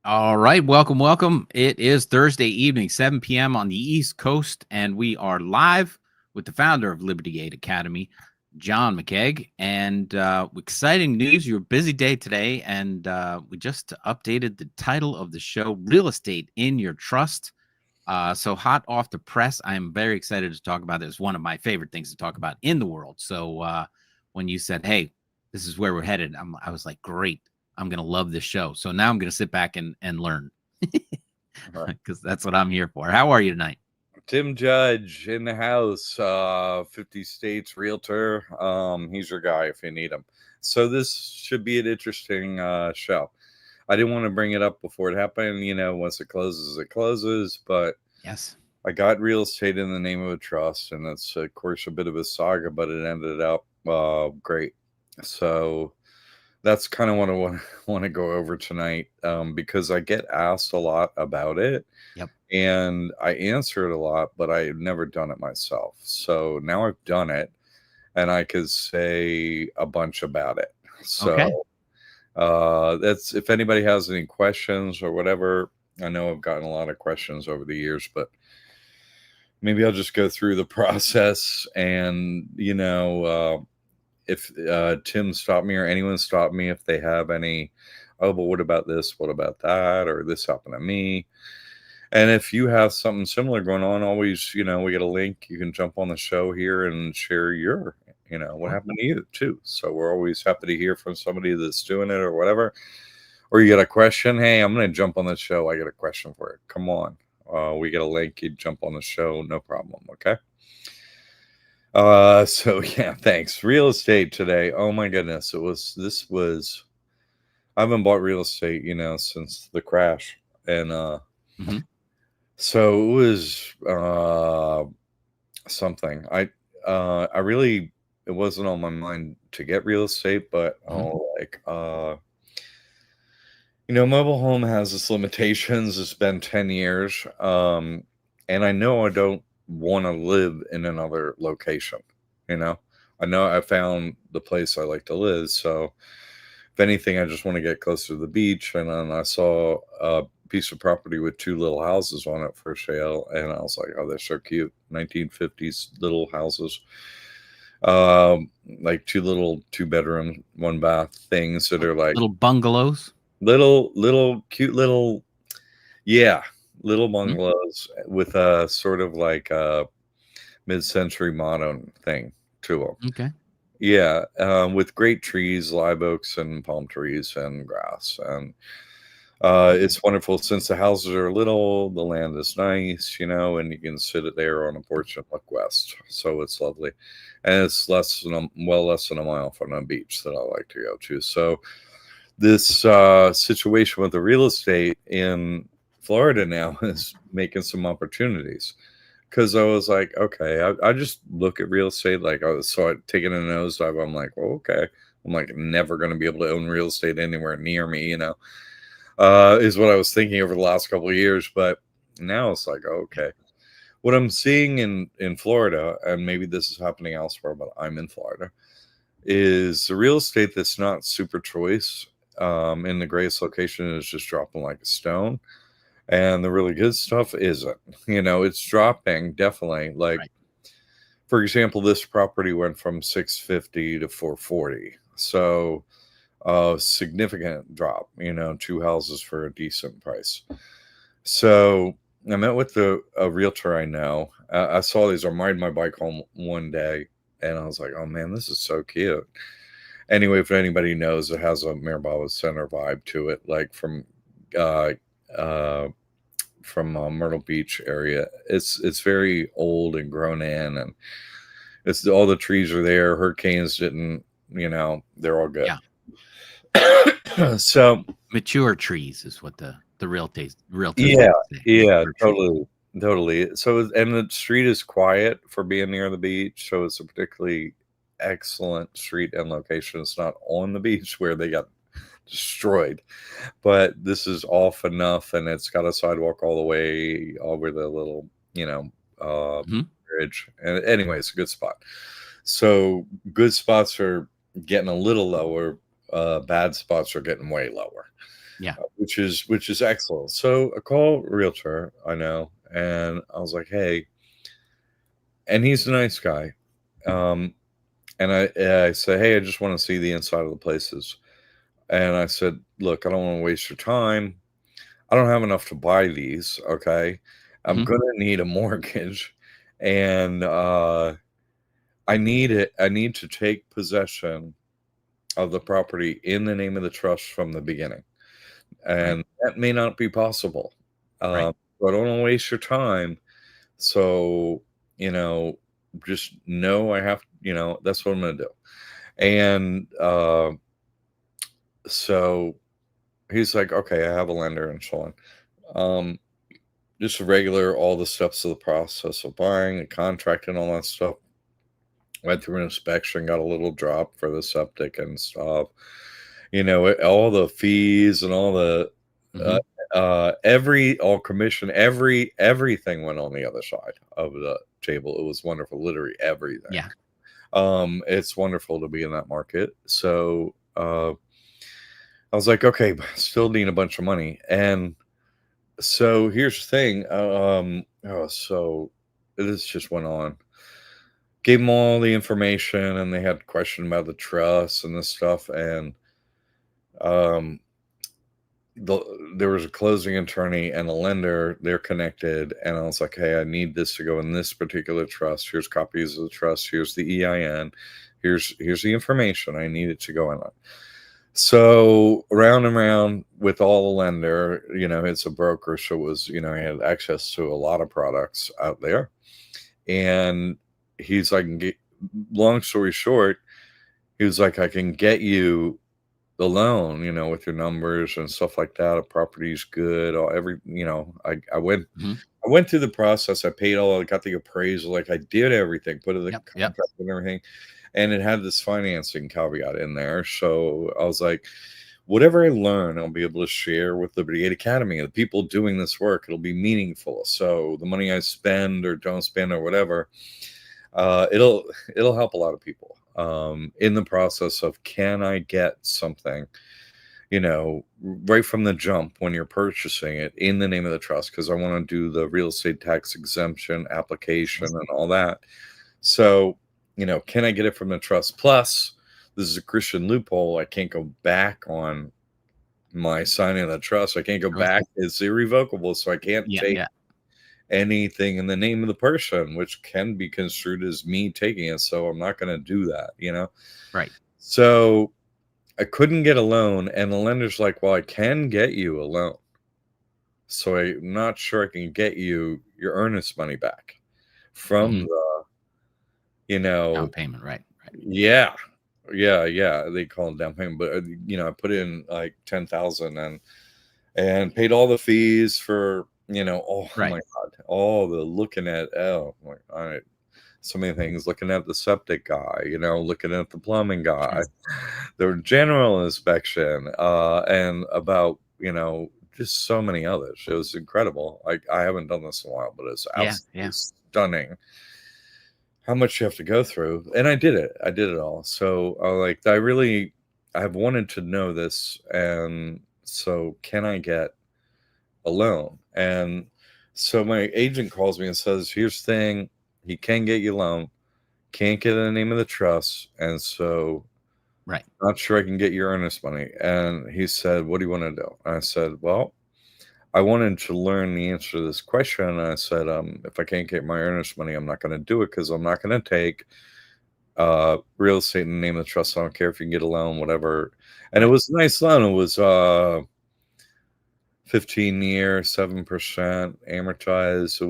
All right, welcome. It is Thursday evening, 7 p.m. on the East Coast, and we are live with the founder of Liberty Aid Academy, John McCaig. And exciting news, your busy day today, and we just updated the title of the show, Real Estate in Your Trust. So hot off the press, I'm very excited to talk about it. It's one of my favorite things to talk about in the world. So when you said, hey, this is where we're headed, I was like, great. I'm going to love this show. So now I'm going to sit back and learn because that's what I'm here for. How are you tonight? Tim Judge in the house, 50 states realtor. He's your guy if you need him. So this should be an interesting show. I didn't want to bring it up before it happened. Once it closes. But Yes. I got real estate in the name of a trust, and it's of course a bit of a saga, but it ended up great. So that's kind of what I want to go over tonight, because I get asked a lot about it. Yep. And I answer it a lot, but I've never done it myself. So now I've done it, and I could say a bunch about it. So Okay. that's, if anybody has any questions or whatever. I know I've gotten a lot of questions over the years, but maybe I'll just go through the process. And if Tim stopped me or anyone stopped me, if they have any, oh, but what about this? What about that? Or this happened to me. And if you have something similar going on, always, we get a link. You can jump on the show here and share your, what happened to you too. So we're always happy to hear from somebody that's doing it or whatever. Or you get a question. Hey, I'm going to jump on the show. I got a question for it. Come on. We get a link. You jump on the show. No problem. Okay. So yeah, thanks. Real estate today. Oh my goodness. I haven't bought real estate, since the crash. And, Mhm. so it was something. I really, it wasn't on my mind to get real estate, but Mhm. mobile home has its limitations. It's been 10 years. And I know I don't want to live in another location. You know, I know I found the place I like to live. So if anything, I just want to get closer to the beach. And then I saw a piece of property with two little houses on it for sale, and I was like, oh, they're so cute. 1950s little houses, like two bedroom, one bath things that are like Little bungalows. little cute little, yeah, little Mhm. bungalows with a sort of like a mid-century modern thing to them. Okay. Yeah, with great trees, live oaks and palm trees and grass. And it's wonderful. Since the houses are little, the land is nice, and you can sit it there on a porch and look west. So it's lovely. And it's less than a mile from a beach that I like to go to. So this situation with the real estate in Florida now is making some opportunities. Because I was like, okay, I just look at real estate. Like I saw it taking a nosedive. I'm like, well, okay. I'm like never going to be able to own real estate anywhere near me, is what I was thinking over the last couple of years. But now it's like, okay, what I'm seeing in Florida, and maybe this is happening elsewhere, but I'm in Florida, is the real estate that's not super choice, in the greatest location is just dropping like a stone. And the really good stuff isn't. It's dropping definitely. Like, Right. for example, this property went from 650 to 440. So a significant drop, two houses for a decent price. So I met with a realtor I know. I saw these. I ride my bike home one day, and I was like, "Oh man, this is so cute." Anyway, if anybody knows, it has a Mirabella Center vibe to it, like uh, uh, Myrtle Beach area. It's very old and grown in, and it's all the trees are there. Hurricanes didn't, they're all good. Yeah. So Mature trees is what the realtors yeah, like to say. yeah, Mature trees. totally. So, and the street is quiet for being near the beach, so it's a particularly excellent street and location. It's not on the beach where they got destroyed, but this is off enough, and it's got a sidewalk all the way over the little, uh, Mhm. bridge. And anyway, it's a good spot. So good spots are getting a little lower. Bad spots are getting way lower. Yeah. which is excellent. So I call realtor I know, and I was like, hey, and he's a nice guy. And I said, hey, I just want to see the inside of the places. And I said, look, I don't want to waste your time. I don't have enough to buy these. Okay. I'm Hmm. going to need a mortgage. And I need it. I need to take possession of the property in the name of the trust from the beginning. Right. And that may not be possible. Right. So I don't want to waste your time. So, you know, just know I have, that's what I'm going to do. And so he's like, okay, I have a lender and so on. Um, just regular, all the steps of the process of buying and contracting, all that stuff. Went through an inspection, got a little drop for the septic and stuff. All the fees and all the Hmm. all commission, everything went on the other side of the table. It was wonderful, literally everything. Yeah. It's wonderful to be in that market. So I was like, okay, but I still need a bunch of money. And so here's the thing. So this just went on. Gave them all the information, and they had a question about the trust and this stuff. And um, there was a closing attorney and a lender. They're connected, and I was like, hey, I need this to go in this particular trust. Here's copies of the trust. Here's the EIN. Here's the information I need it to go in on. So round and round with all the lender, it's a broker. So it was, he had access to a lot of products out there. And he's like, long story short, he was like, I can get you the loan, with your numbers and stuff like that. A property's good. I went, Hmm. I went through the process. I paid I got the appraisal. Like I did everything, put in the Yep. contract and everything. And it had this financing caveat in there. So I was like, whatever I learn, I'll be able to share with Liberty Aid Academy. The people doing this work, it'll be meaningful. So the money I spend or don't spend or whatever, it'll help a lot of people in the process of, can I get something, right from the jump when you're purchasing it in the name of the trust, because I want to do the real estate tax exemption application and all that. So, can I get it from the trust? Plus, this is a Christian loophole. I can't go back on my signing of the trust. I can't go back. It's irrevocable. So I can't Yeah. take Yeah. anything in the name of the person, which can be construed as me taking it. So I'm not going to do that, Right. So I couldn't get a loan. And the lender's like, well, I can get you a loan. So I'm not sure I can get you your earnest money back from Down payment. Right. Right. Yeah. They call it down payment, but I put in like 10,000 and paid all the fees for, oh Right. my God, all the looking at, so many things, looking at the septic guy, looking at the plumbing guy, the general inspection, and about, just so many others. It was incredible. I haven't done this in a while, but it's Yeah. absolutely Yeah. stunning how much you have to go through. And I did it all. So I have wanted to know this. And so can I get a loan? And so my agent calls me and says, here's the thing. He can get you a loan, can't get in the name of the trust. And so Right. not sure I can get your earnest money. And he said, what do you want to do? And I said, well, I wanted to learn the answer to this question. And I said, if I can't get my earnest money, I'm not going to do it, because I'm not going to take real estate in the name of the trust. I don't care if you can get a loan, whatever. And Right. it was a nice loan. It was 15-year, 7% amortized. It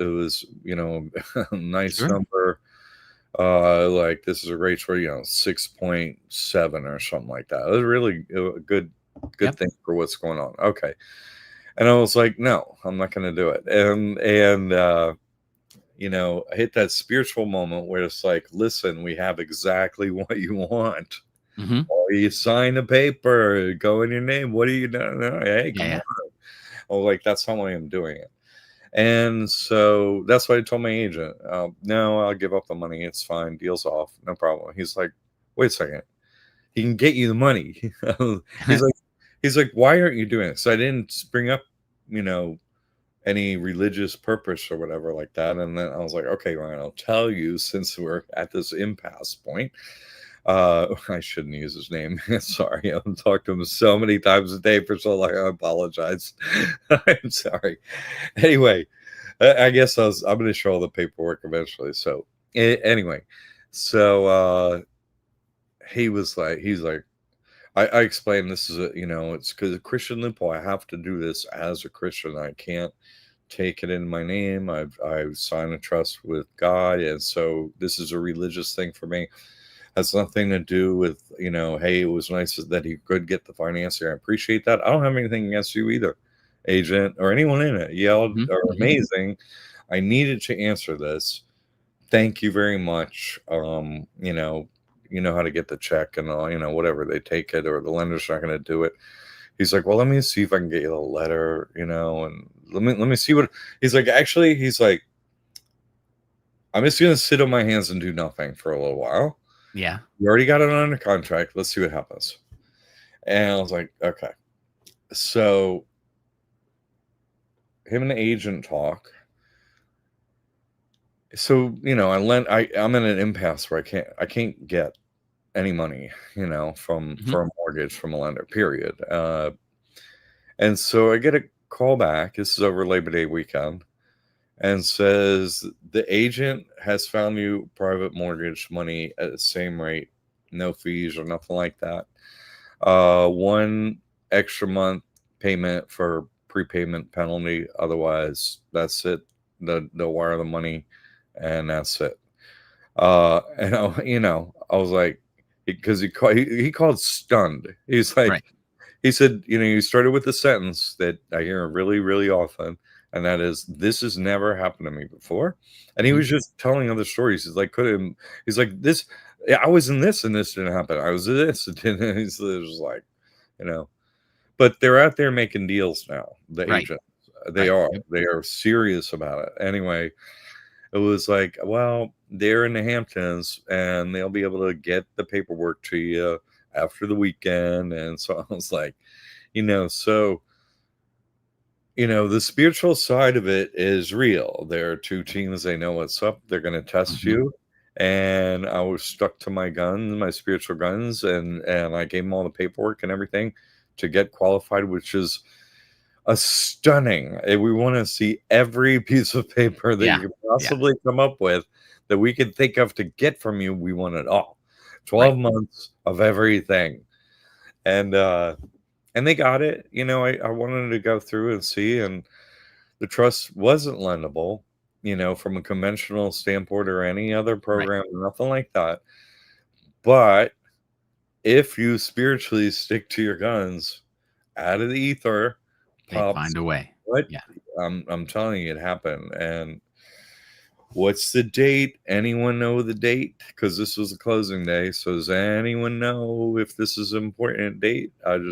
was a nice number. Like this is a rate for 6.7 or something like that. It was really a good thing for what's going on. Okay. And I was like, no, I'm not going to do it. And I hit that spiritual moment where it's like, listen, we have exactly what you want. Hmm. Oh, you sign the paper, go in your name. What are you doing? Hey, come on. Oh, like that's how I am doing it. And so that's what I told my agent. No, I'll give up the money. It's fine. Deal's off. No problem. He's like, wait a second. He can get you the money. He's like, he's like, why aren't you doing this? So I didn't bring up, you know, any religious purpose or whatever like that. And then I was like, okay, Ryan, I'll tell you, since we're at this impasse point. I shouldn't use his name. Sorry, I've talked to him so many times a day for so long. I apologize. I'm sorry. Anyway, I guess I'm going to show all the paperwork eventually. So anyway, so he's like, I explained this is it's because a Christian loophole. I have to do this as a Christian. I can't take it in my name. I've signed a trust with God, and so this is a religious thing for me. Has nothing to do with, hey, it was nice that he could get the financing. I appreciate that. I don't have anything against you either, agent, or anyone in it. Y'all are amazing. I needed to answer this. Thank you very much. You know how to get the check and all, whatever, they take it or the lender's not going to do it. He's like, well, let me see if I can get you the letter, and let me see what he's like. Actually, he's like, I'm just going to sit on my hands and do nothing for a little while. Yeah. You already got it under contract. Let's see what happens. And I was like, okay. So him and the agent talk. So, I'm in an impasse where I can't get any money, from for a mortgage from a lender, period. And so I get a call back. This is over Labor Day weekend. And says the agent has found you private mortgage money at the same rate, no fees or nothing like that. 1 extra month payment for prepayment penalty. Otherwise, that's it. They'll wire the money, and that's it. And I was like, because he called stunned. He's like, right. He said, you started with the sentence that I hear really, really often. And that is, this has never happened to me before. And he was just telling other stories. He's like, this, I was in this and this didn't happen. I was in this. And he's just like, but they're out there making deals now. The agents, they are serious about it. Anyway, it was like, well, they're in the Hamptons and they'll be able to get the paperwork to you after the weekend. And so I was like, so the spiritual side of it is real. There are 2 teams. They know what's up. They're going to test you. And I was stuck to my guns, my spiritual guns. And I gave them all the paperwork and everything to get qualified, which is a stunning. We want to see every piece of paper that you could possibly come up with that we could think of to get from you. We want it all. 12 months of everything. And they got it. I wanted to go through and see, and the trust wasn't lendable, from a conventional standpoint or any other program, nothing like that. But if you spiritually stick to your guns, out of the ether, they find a way. What? Yeah. I'm telling you, it happened. And what's the date? Anyone know the date? Because this was the closing day. So does anyone know if this is an important date? I'm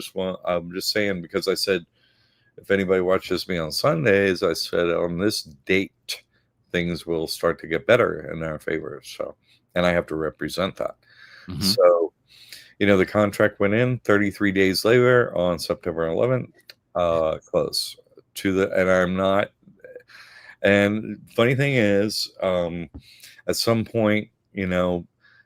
just saying, because I said, if anybody watches me on Sundays, I said on this date, things will start to get better in our favor. So, and I have to represent that. So, the contract went in 33 days later on September 11th, close to and I'm not. And funny thing is, at some point,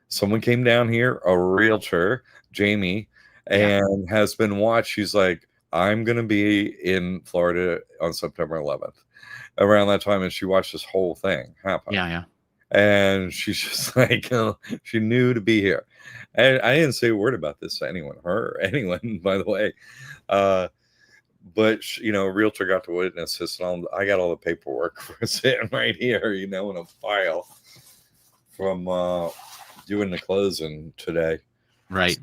someone came down here, a realtor, Jamie, and has been watched. She's like, I'm going to be in Florida on September 11th around that time. And she watched this whole thing happen. Yeah. And she's just like, she knew to be here. And I didn't say a word about this to anyone, by the way. But a realtor got to witness this, and I got all the paperwork for sitting right here, in a file from doing the closing today. Right.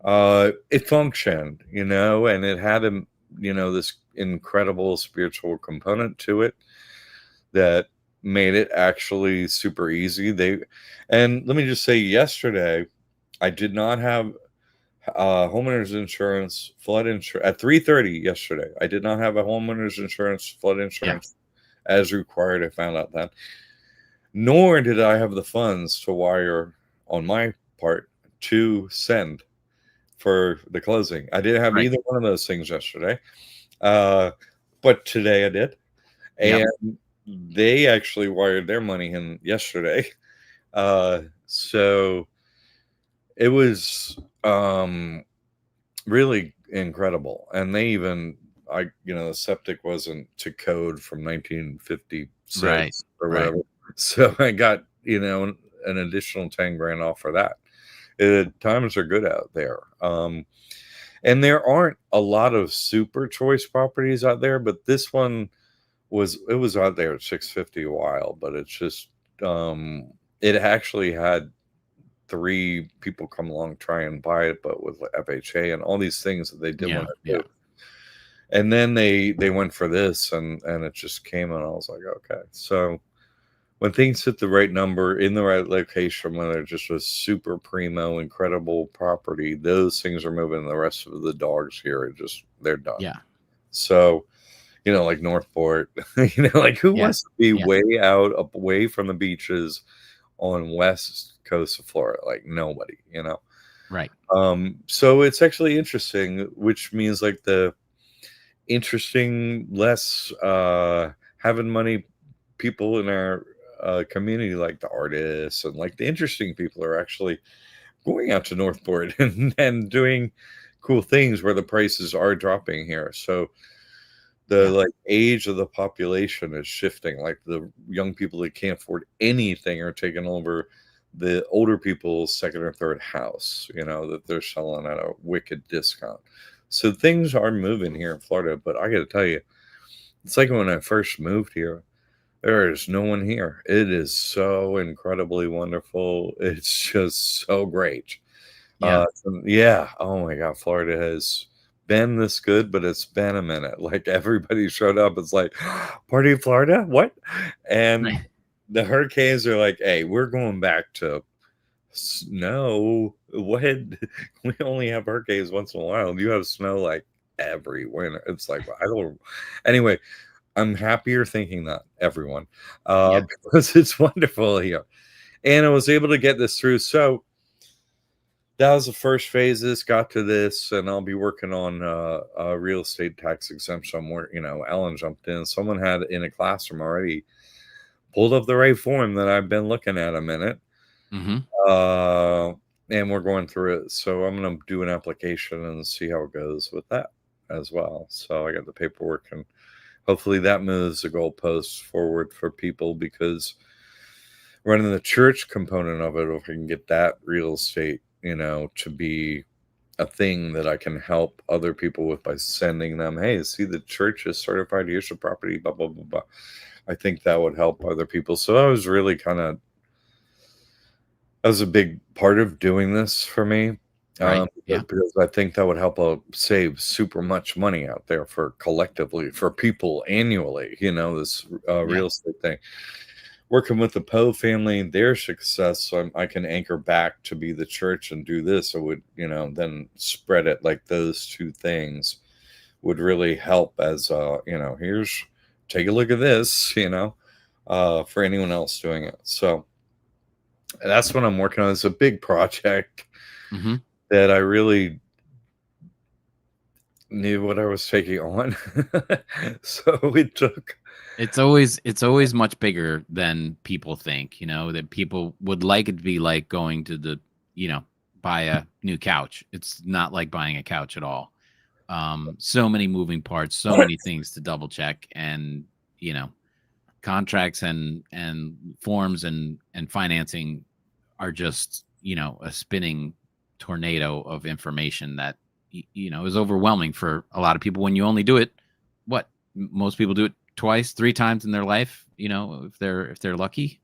It functioned, and it had this incredible spiritual component to it that made it actually super easy. And let me just say, yesterday I did not have homeowners insurance, flood insurance at 3:30 yesterday. I did not have a homeowners insurance, flood insurance as required. I found out that. Nor did I have the funds to wire on my part to send for the closing. I didn't have Right. either one of those things yesterday, but today I did, Yep. and they actually wired their money in yesterday. So it was really incredible, and they even the septic wasn't to code from Right. 1956 or Right. whatever, so I got an additional 10 grand off for that. Times are good out there. And there aren't a lot of super choice properties out there, but this one was out there at 650 a while, but it's just it actually had 3 people come along try and buy it, but with FHA and all these things that they didn't Yeah. want to Yeah. do. And then they went for this, and it just came, and I was like, okay. So when things hit the right number in the right location, when they're just a super primo, incredible property, those things are moving. The rest of the dogs here are they're done. Yeah. So, like Northport, like who Yeah. wants to be Yeah. way out, away from the beaches on west coast of Florida? Like nobody, Right. So it's actually interesting, which means like the interesting, less having money people in our community, like the artists and like the interesting people, are actually going out to Northport and doing cool things where the prices are dropping here. So the Yeah. like age of the population is shifting. Like the young people that can't afford anything are taking over the older people's second or third house, that they're selling at a wicked discount. So things are moving here in Florida, but I got to tell you, it's like when I first moved here, there is no one here. It is so incredibly wonderful. It's just so great. Yeah. Yeah. Oh my God. Florida has been this good, but it's been a minute. Like everybody showed up. It's like, party in Florida? What? And Right. the hurricanes are like, hey, we're going back to snow. What? We only have hurricanes once in a while. You have snow like every winter. It's like, I don't. Anyway, I'm happier thinking that, everyone, Yeah. because it's wonderful here. And I was able to get this through. So that was the first phase. This got to this, and I'll be working on a real estate tax exemption where, Alan jumped in. Someone had in a classroom already pulled up the right form that I've been looking at a minute. Mm-hmm. And we're going through it. So I'm going to do an application and see how it goes with that as well. So I got the paperwork, and hopefully that moves the goalposts forward for people, because running the church component of it, if I can get that real estate, to be a thing that I can help other people with by sending them, hey, see, the church is certified use of property, blah, blah, blah, blah. I think that would help other people. So I was really that was a big part of doing this for me. Right. Yeah. Because I think that would help save super much money out there collectively for people annually, this Yeah. real estate thing. Working with the Poe family, their success, so I can anchor back to be the church and do this. I would, then spread it. Like those two things would really help as, here's, take a look at this, for anyone else doing it. So that's what I'm working on. It's a big project Mm-hmm. that I really knew what I was taking on. So it took. It's always much bigger than people think, that people would like it to be like going to the, buy a new couch. It's not like buying a couch at all. So many moving parts, so many things to double check, and, contracts and forms and financing are just, a spinning tornado of information that, is overwhelming for a lot of people when you only do it. Most people do it twice, 3 times in their life, if they're lucky.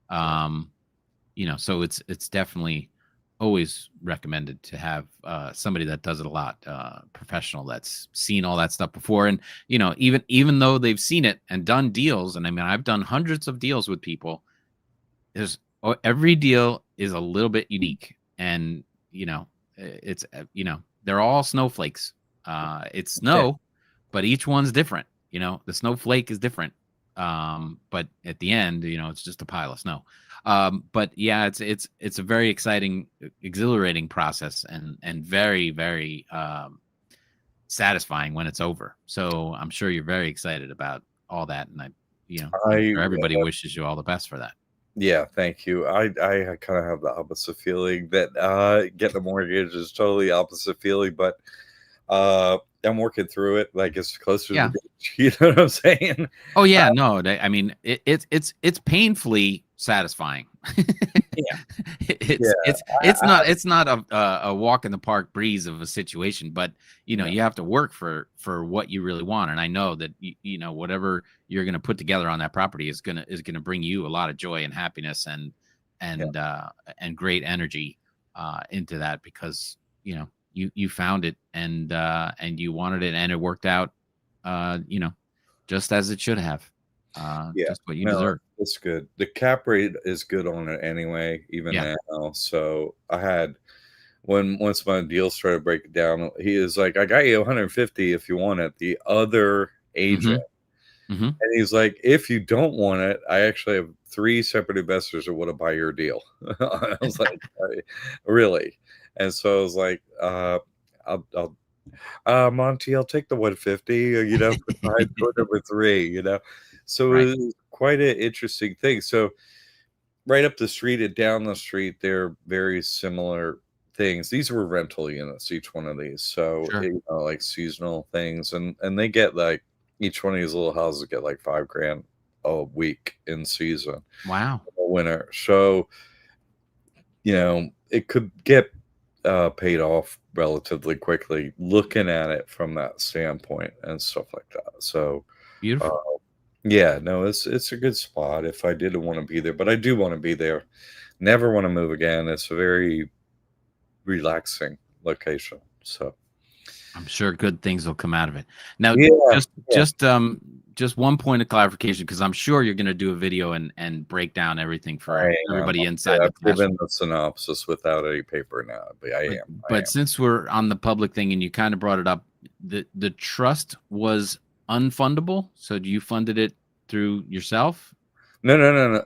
So it's definitely always recommended to have somebody that does it a lot, professional that's seen all that stuff before. And, even though they've seen it and done deals, and I mean, I've done hundreds of deals with people, every deal is a little bit unique. And, it's, they're all snowflakes. It's snow, but each one's different. The snowflake is different. But at the end, it's just a pile of snow. But yeah, it's a very exciting, exhilarating process, and very, very satisfying when it's over. So I'm sure you're very excited about all that, and I'm I sure everybody wishes you all the best for that. Yeah, thank you. I kind of have the opposite feeling that getting a mortgage is totally opposite feeling, but I'm working through it like it's closer to the Yeah. beach. You know what I'm saying? Oh yeah, no, I mean it's painfully satisfying. Yeah, it's yeah, it's it's not it's not a walk in the park breeze of a situation, but no, you have to work for what you really want. And I know that whatever you're going to put together on that property is gonna bring you a lot of joy and happiness, yeah, and great energy into that, because you found it, and you wanted it, and it worked out, just as it should have, yeah. just what you No, deserve. it's good. The cap rate is good on it anyway, even Yeah. now. So I had once my deal started breaking down, he is like, "I got you 150 if you want it." The other agent. Hmm. Hmm. And he's like, "If you don't want it, I actually have 3 separate investors that wanna buy your deal." I was like, Really?" And so I was like, I'll Monty, I'll take the 150, put behind door number 3, you know?" So Right. it was quite an interesting thing. So right up the street and down the street, they're very similar things. These were rental units, each one of these. So, Sure. like seasonal things, and they get like each one of these little houses get like 5 grand a week in season, Wow. in the winter. So, it could get paid off relatively quickly looking at it from that standpoint and stuff like that. So, uh, Beautiful. yeah, no, it's a good spot if I didn't want to be there, but I do want to be there. Never want to move again. It's a very relaxing location. So I'm sure good things will come out of it. Now, yeah, just yeah, just one point of clarification, because I'm sure you're going to do a video and break down everything for I am. everybody inside the I've classroom. given the synopsis without any paper now, but I But am. I but am. since we're on the public thing, and you kind of brought it up, the trust was unfundable. So you funded it through yourself, No, no, no, no.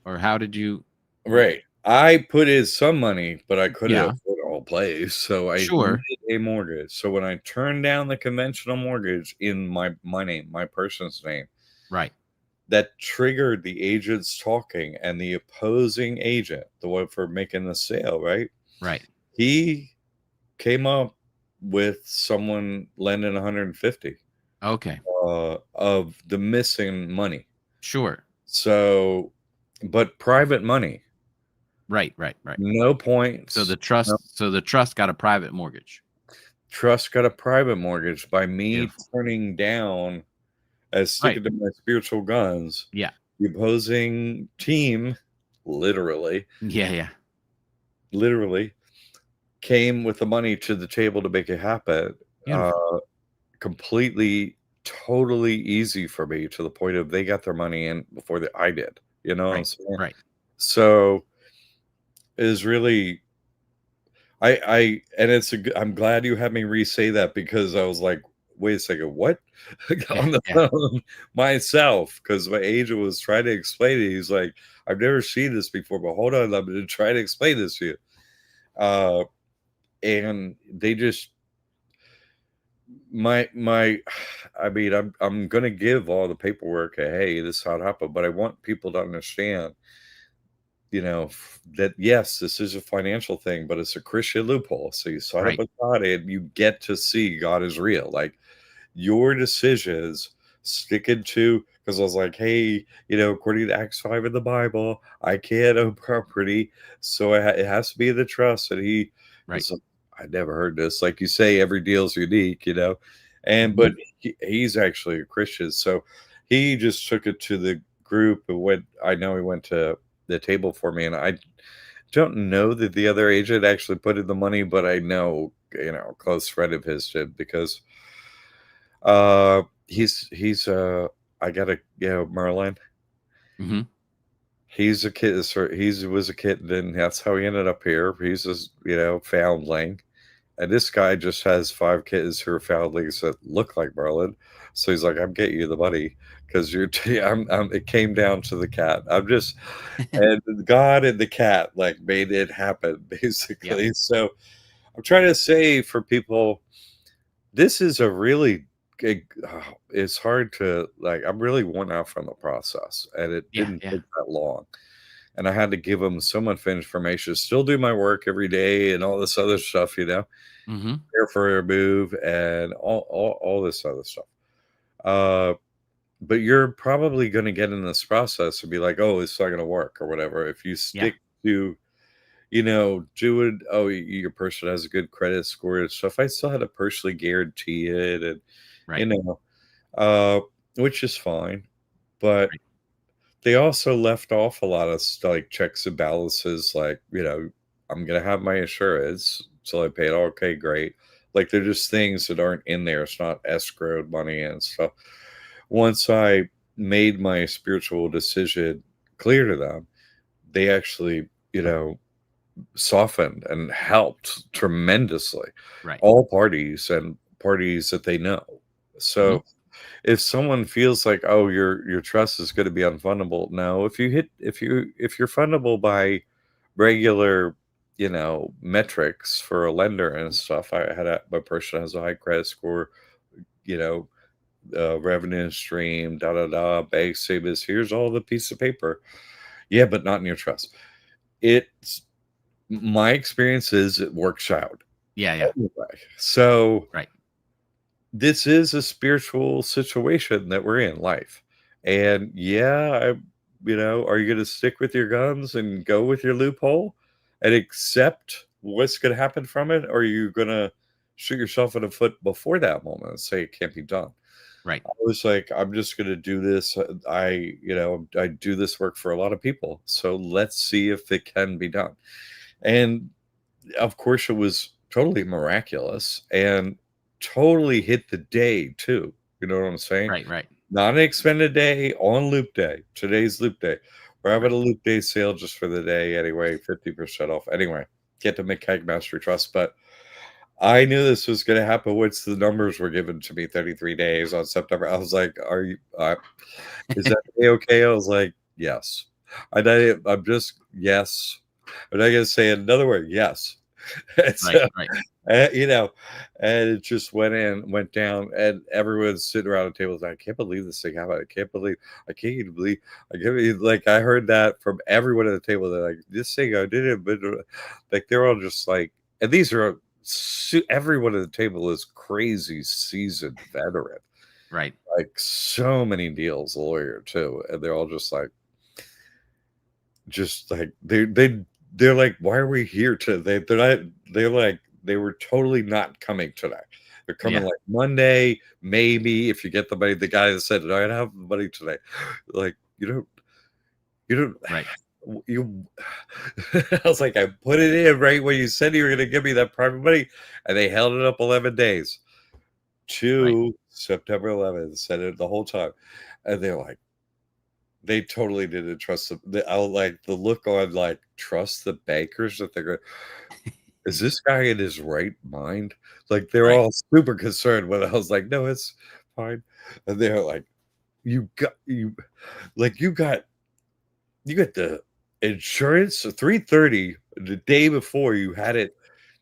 or how did you? Right. I put in some money, but I couldn't Yeah, afford a whole place, so I sure. needed a mortgage. So when I turned down the conventional mortgage in my name, my person's name, Right. that triggered the agents talking, and the opposing agent, the one for making the sale, right? Right. He came up with someone lending 150 Okay. of the missing money. Sure. So, but private money, Right. Right. Right. no So points. No, the trust got a private mortgage. trust got a private mortgage by me Beautiful. turning down, as Right. sticking to my spiritual guns, Yeah. the opposing team, literally, Yeah. Yeah. literally came with the money to the table to make it happen. Uh, Beautiful. Completely, totally easy for me, to the point of they got their money in before I did. You know what I'm Right. saying? Right. So it is really, and I'm glad you had me re-say that, because I was like, wait a second, what? Yeah. On the Yeah. phone myself, because my agent was trying to explain it. He's like, I've never seen this before, but hold on, I'm going to try to explain this to you. Uh, and they just, my I mean, I'm gonna give all the paperwork, hey, this is how it happened, but I want people to understand, that yes, this is a financial thing, but it's a Christian loophole. So you sign up Right. with God and you get to see God is real. Like, your decisions, sticking to, because I was like, hey, according to Acts 5 in the Bible, I can't own property, so it has to be in the trust. And he Right. was like, I never heard this. Like you say, every deal's unique, and Mhm. but he's actually a Christian, so he just took it to the group and went. I know he went to the table for me, and I don't know that the other agent actually put in the money, but I know, a close friend of his did, because he's I got a, Merlin. Mhm. He's a kid. He was a kid, and that's how he ended up here. He's just, foundling, and this guy just has 5 kids who are foundlings that look like Merlin. So he's like, I'm getting you the money because it came down to the cat. And God and the cat like made it happen basically. Yeah. So I'm trying to say for people, this is a really it's hard to like, I'm really worn out from the process and it Yeah. didn't Yeah. take that long. And I had to give them so much information, still do my work every day and all this other stuff, Mm-hmm. prepare for a move and all this other stuff. Uh, but you're probably going to get in this process and be like, oh, it's not going to work or whatever. If you Yeah. stick to, do it, oh, your person has a good credit score and stuff. I still had to personally guarantee it and, you Right. know, uh, which is fine. But Right. they also left off a lot of like checks and balances, like, I'm going to have my insurance. So I paid, okay, great. Like they're just things that aren't in there. It's not escrowed money and stuff. Once I made my spiritual decision clear to them, they actually, softened and helped tremendously. Right. All parties and parties that they know. Mm-hmm. So if someone feels like, oh, your trust is going to be unfundable, no. If you're fundable by regular, metrics for a lender and stuff. I had a person has a high credit score, you know, revenue stream, da da da, bank statements. Here's all the piece of paper. Yeah, but not in your trust. It's my experience is it works out. Yeah. Yeah. Anyway, so Right. this is a spiritual situation that we're in life. And yeah, are you going to stick with your guns and go with your loophole and accept what's going to happen from it? Or are you going to shoot yourself in the foot before that moment and say it can't be done? Right. I was like, I'm just going to do this. I do this work for a lot of people. So let's see if it can be done. And of course, it was totally miraculous and totally hit the day too. You know what I'm saying? Right. Right. Not an expended day, on loop day. Today's loop day. We're having Right. a loop day sale just for the day anyway, 50% off. Anyway, get to McCaig Mastery Trust. But I knew this was going to happen once the numbers were given to me 33 days on September. I was like, are you, is that okay? I was like, yes. I'm just, yes. I'm not going to say another word. Yes. And Right. so, Right. and it just went down, and everyone's sitting around the table like, I can't believe this thing happened. I can't even believe, like, I heard that from everyone at the table. They're like, this thing, I did it, but like, they're all just like, and these are, everyone at the table is crazy seasoned veteran, Right. like so many deals, a lawyer too. And they're all just like they're like, why are we here today? They're like, they were totally not coming today. They're coming Yeah. like Monday, maybe if you get the money. The guy that said, I don't have the money today. Like, you don't, Right. you, I was like, I put it in right when you said you were going to give me that private money, and they held it up 11 days Right. to September 11th, said it the whole time. And they're like, they totally didn't trust them. I like the look on, like, trust the bankers that they're going, is this guy in his right mind? Like, they're Right. all super concerned when I was like, no, it's fine. And they're like, you got the insurance 3:30 the day before. You had it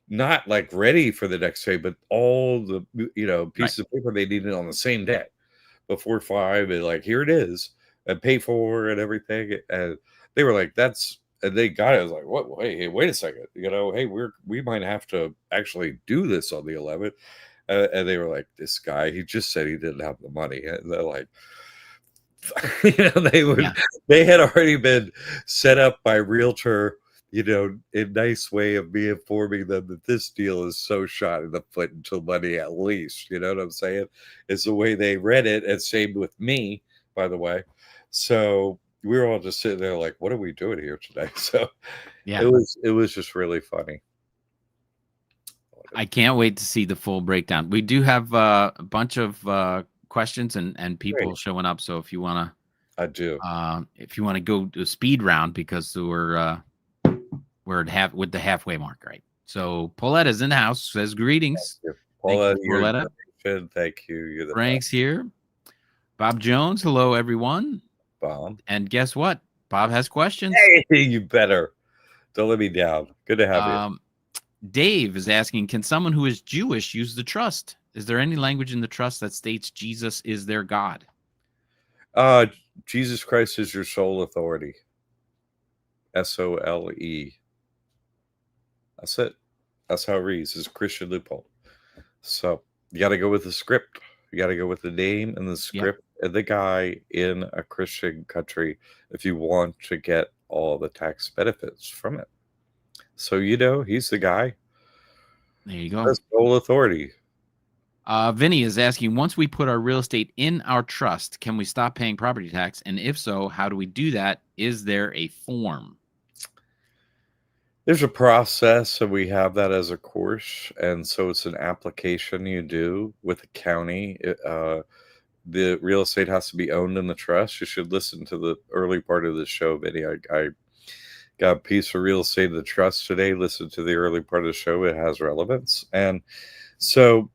not like ready for the next day, but all the Right. pieces of paper they needed on the same day before 5, and like, here it is, and pay for and everything. And they were like, that's, and they got it. I was like, what? Wait a second. Hey, we might have to actually do this on the 11th. And they were like, this guy, he just said he didn't have the money. And they're like, Yeah. they had already been set up by realtor, a nice way of me informing them that this deal is so shot in the foot until money, at least, you know what I'm saying? Is the way they read it. And same with me, by the way. So we were all just sitting there like, what are we doing here today? So Yeah. it was just really funny. I can't wait to see the full breakdown. We do have a bunch of questions and people Great. showing up. So if you want I do. to go to a speed round, because we're at with the halfway mark, right? So Paulette is in the house. Says greetings. Thank Paula, you, Pauletta. thank you. You're the Frank's here. Bob Jones, hello everyone. Bob. And guess what? Bob has questions. Hey, you better. Don't let me down. Good to have you. Dave is asking, can someone who is Jewish use the trust? Is there any language in the trust that states Jesus is their God? Jesus Christ is your sole authority. SOLE. That's it. That's how it reads. It's a Christian loophole. So you got to go with the script. You got to go with the name and the script of the guy in a Christian country if you want to get all the tax benefits from it. So, he's the guy. There you go. That's sole authority. Vinny is asking, once we put our real estate in our trust, can we stop paying property tax? And if so, how do we do that? Is there a form? There's a process, and we have that as a course. And so it's an application you do with the county. The real estate has to be owned in the trust. You should listen to the early part of the show, Vinny. I got a piece of real estate in the trust today. Listen to the early part of the show. It has relevance. And so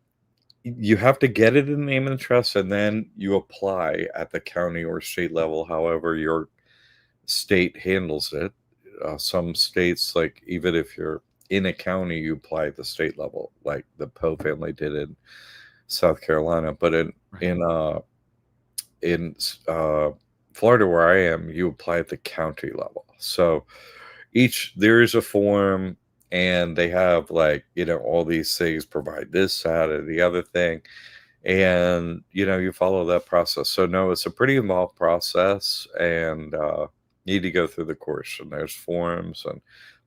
you have to get it in the name of the trust, and then you apply at the county or state level, however your state handles it. Some states, like even if you're in a county, you apply at the state level, like the Poe family did in South Carolina. But in Florida, where I am, you apply at the county level. So there is a form, and they have all these things, provide this, that, and the other thing. And, you follow that process. So no, it's a pretty involved process, and you need to go through the course, and there's forms and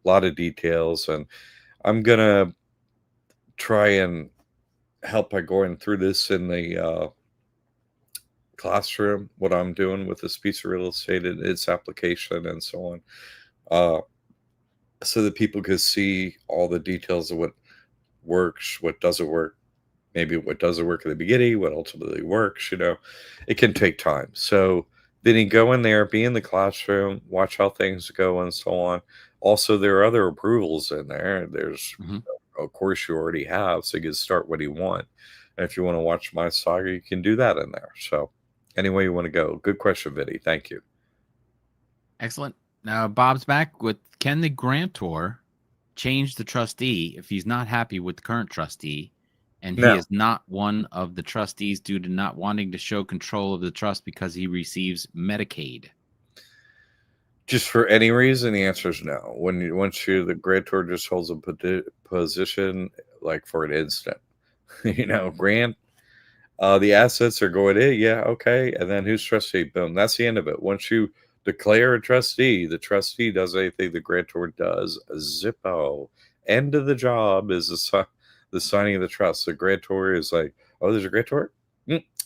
a lot of details. And I'm going to try and help by going through this in the classroom, what I'm doing with this piece of real estate and its application and so on. So that people could see all the details of what works, what doesn't work, maybe what doesn't work at the beginning, what ultimately works. It can take time. So then you go in there, be in the classroom, watch how things go and so on. Also, there are other approvals in there. There's a course you already have, so you can start what you want. And if you want to watch my saga, you can do that in there. So any way you want to go. Good question, Vinny. Thank you. Excellent. Now, Bob's back with, can the grantor change the trustee if he's not happy with the current trustee and he is not one of the trustees due to not wanting to show control of the trust because he receives Medicaid? Just for any reason, the answer is no. The grantor just holds a position, like for an instant, grant, the assets are going in, yeah, okay, and then who's trustee? Boom, that's the end of it. Once you declare a trustee, the trustee does anything the grantor does. Zippo. End of the job is the signing of the trust. The grantor is like, oh, there's a grantor?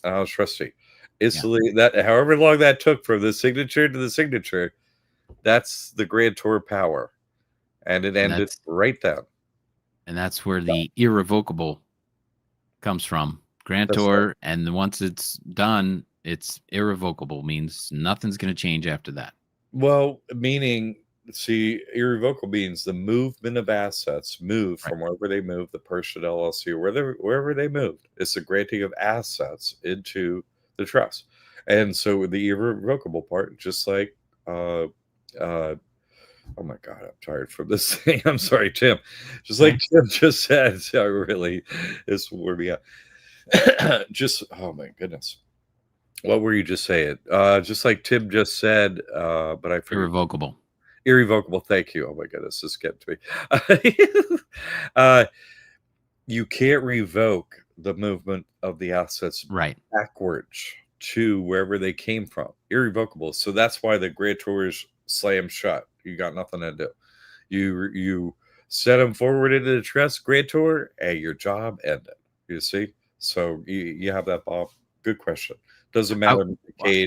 I was trustee. Instantly, that however long that took from the signature to the signature, that's the grantor power. And it ended right then. And that's where the irrevocable comes from. Grantor, and once it's done, it's irrevocable, means nothing's going to change after that. Well, meaning, see, irrevocable means the movement of assets move from wherever they move, the person, LLC, or wherever they moved. It's the granting of assets into the trust. And so the irrevocable part, just like, oh my God, I'm tired from this thing. I'm sorry, Tim. Just like Tim just said, it's where we are. Just, oh my goodness. What were you just saying? Just like Tim just said, but I forget. Irrevocable. Irrevocable. Thank you. Oh my goodness, this is getting to me. You can't revoke the movement of the assets backwards to wherever they came from. Irrevocable. So that's why the grantor is slammed shut. You got nothing to do. You set them forward into the trust, grantor, and your job ended. You see? So you have that, Bob. Good question. Doesn't matter.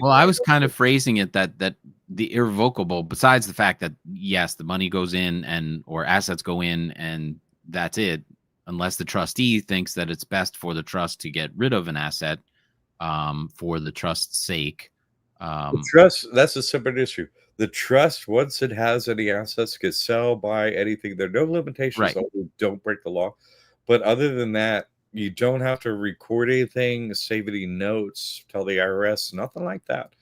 Well, I was kind of phrasing it that the irrevocable, besides the fact that yes, the money goes in or assets go in and that's it, unless the trustee thinks that it's best for the trust to get rid of an asset for the trust's sake. The trust, that's a separate issue. The trust, once it has any assets, can sell, buy anything. There are no limitations. Don't break the law. But other than that, You don't have to record anything, save any notes, tell the IRS, nothing like that.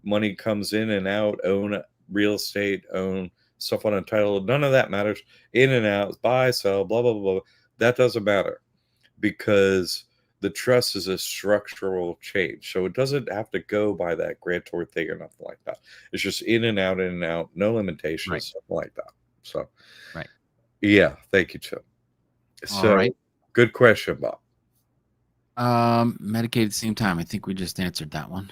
Money comes in and out, own real estate, own stuff on a title. None of that matters. In and out, buy, sell, blah, blah, blah. That doesn't matter because the trust is a structural change. So it doesn't have to go by that grantor thing or nothing like that. It's just in and out, no limitations, Right. something like that. So, Right. yeah, thank you, Tim. All So, right. good question, Bob. Medicaid at the same time. I think we just answered that one.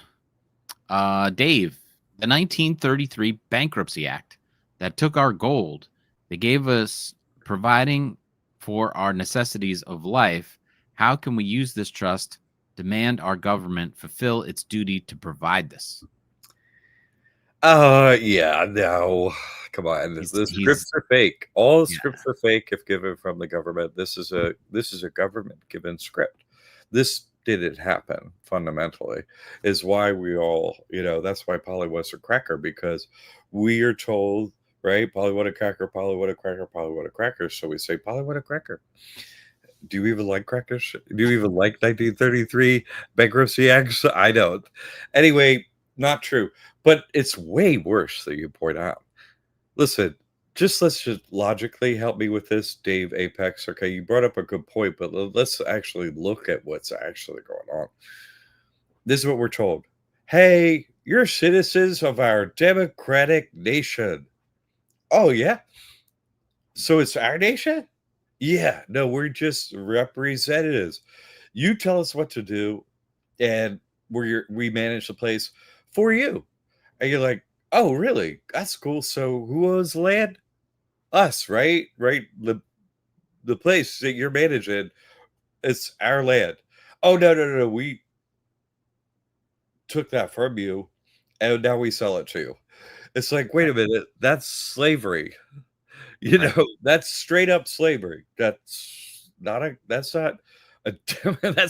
Dave, the 1933 Bankruptcy Act that took our gold, they gave us providing for our necessities of life. How can we use this trust? Demand our government fulfill its duty to provide this. Yeah, no. Come on. The scripts are fake. All the scripts are fake if given from the government. This is a government given script. This didn't happen fundamentally, is why we all, that's why Polly was a cracker, because we are told, right? Polly what a cracker, Polly what a cracker, Polly what a cracker. So we say, Polly what a cracker. Do you even like crackers? Do you even like 1933 bankruptcy acts? I don't. Anyway, not true. But it's way worse that you point out. Listen, let's just logically help me with this, Dave Apex. Okay, you brought up a good point, but let's actually look at what's actually going on. This is what we're told. Hey, you're citizens of our democratic nation. Oh, yeah? So it's our nation? Yeah, no, we're just representatives. You tell us what to do, and we manage the place for you. And you're like, oh, really? That's cool. So who owns the land? Us, right? Right? The place that you're managing, it's our land. Oh, no. We took that from you, and now we sell it to you. It's like, wait a minute, that's slavery. That's straight up slavery. That's not a that's